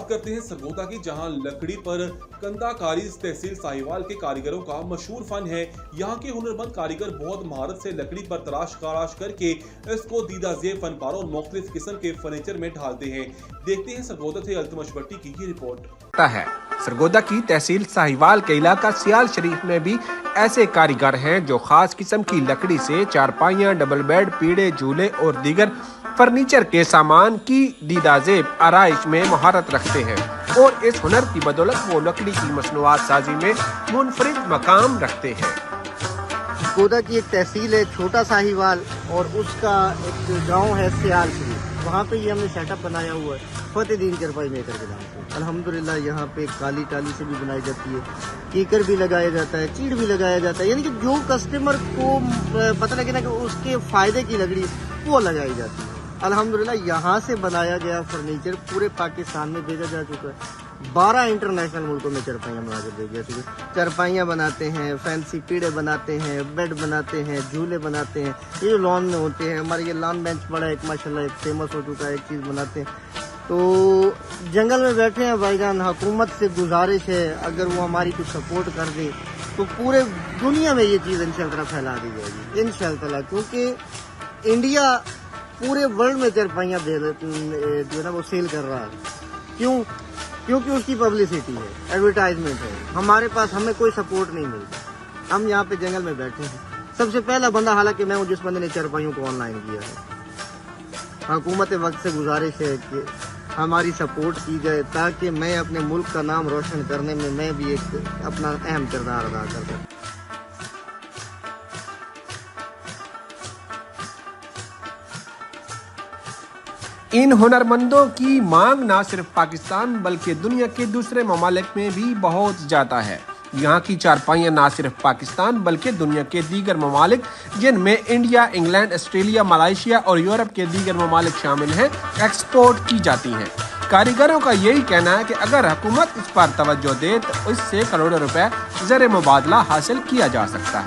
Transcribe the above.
बात करते हैं सरगोदा की, जहां लकड़ी पर कंदाकारी तहसील साहिवाल के कारीगरों का मशहूर फन है। यहां के हुनरमंद कारीगर बहुत महारत से लकड़ी पर तराश करके इसको दीदाजेब फनपारों और मुख्तलिफ किस्म के फर्नीचर में ढालते हैं। देखते हैं सरगोदा से अल्तमश भट्टी की ये रिपोर्ट है। सरगोदा की तहसील साहिवाल के इलाका सियाल शरीफ में भी ऐसे कारीगर हैं जो खास किस्म की लकड़ी से चारपाइयाँ, डबल बेड, पीढ़े, झूले और दीगर फर्नीचर के सामान की दीदाजेब आराइश में महारत रखते हैं और इस हुनर की बदौलत वो लकड़ी की मसनूआत साजी में मुनफरिद मकाम रखते हैं। सरगोदा की एक तहसील है छोटा साहिवाल और उसका एक गांव है सियाल शरीफ, वहाँ पे ये हमने सेटअप बनाया हुआ है फतेहदीन चारपाई मेकर के नाम से। अल्हम्दुलिल्लाह यहाँ पे काली टाली से भी बनाई जाती है, कीकर भी लगाया जाता है, चीड़ भी लगाया जाता है, यानी कि जो कस्टमर को पता लगे ना कि उसके फायदे की लकड़ी वो लगाई जाती है। अल्हम्दुलिल्लाह यहाँ से बनाया गया फर्नीचर पूरे पाकिस्तान में भेजा जा चुका है। 12 इंटरनेशनल मुल्कों में चारपाइयाँ बना के भेज जा चुकी है। चारपाइयाँ बनाते हैं, फैंसी पीढ़े बनाते हैं, बेड बनाते हैं, झूले बनाते हैं, ये जो लॉन में होते हैं। हमारे ये लॉन बेंच बड़ा एक माशाल्लाह एक फेमस हो चुका है, एक चीज़ बनाते हैं। तो जंगल में बैठे हैं भाईजान, हुकूमत से गुजारिश है अगर वो हमारी कुछ सपोर्ट कर दे तो पूरे दुनिया में ये चीज़ इंशाअल्लाह फैला दी जाएगी इंशाअल्लाह, क्योंकि इंडिया पूरे वर्ल्ड में चारपाइयाँ जो है ना वो सेल कर रहा है। क्योंकि उसकी पब्लिसिटी है, एडवर्टाइजमेंट है। हमारे पास हमें कोई सपोर्ट नहीं मिलता, हम यहाँ पे जंगल में बैठे हैं। सबसे पहला बंदा हालांकि मैं हूँ जिस बंदे ने चारपाइयों को ऑनलाइन किया है। हुकूमत वक्त से गुजारिश है कि हमारी सपोर्ट की जाए ताकि मैं अपने मुल्क का नाम रोशन करने में मैं भी एक अपना अहम किरदार अदा कर सकूँ। इन हुनरमंदों की मांग न सिर्फ पाकिस्तान बल्कि दुनिया के दूसरे ममालिक में भी बहुत ज्यादा है। यहाँ की चारपाइयाँ न सिर्फ पाकिस्तान बल्कि दुनिया के दीगर ममालिक जिनमें इंडिया, इंग्लैंड, ऑस्ट्रेलिया, मलेशिया और यूरोप के दीगर ममालिक शामिल हैं, एक्सपोर्ट की जाती हैं। कारीगरों का यही कहना है कि अगर हुकूमत इस पर तवज्जो दे तो इससे करोड़ों रुपए ज़र मुबादला हासिल किया जा सकता है।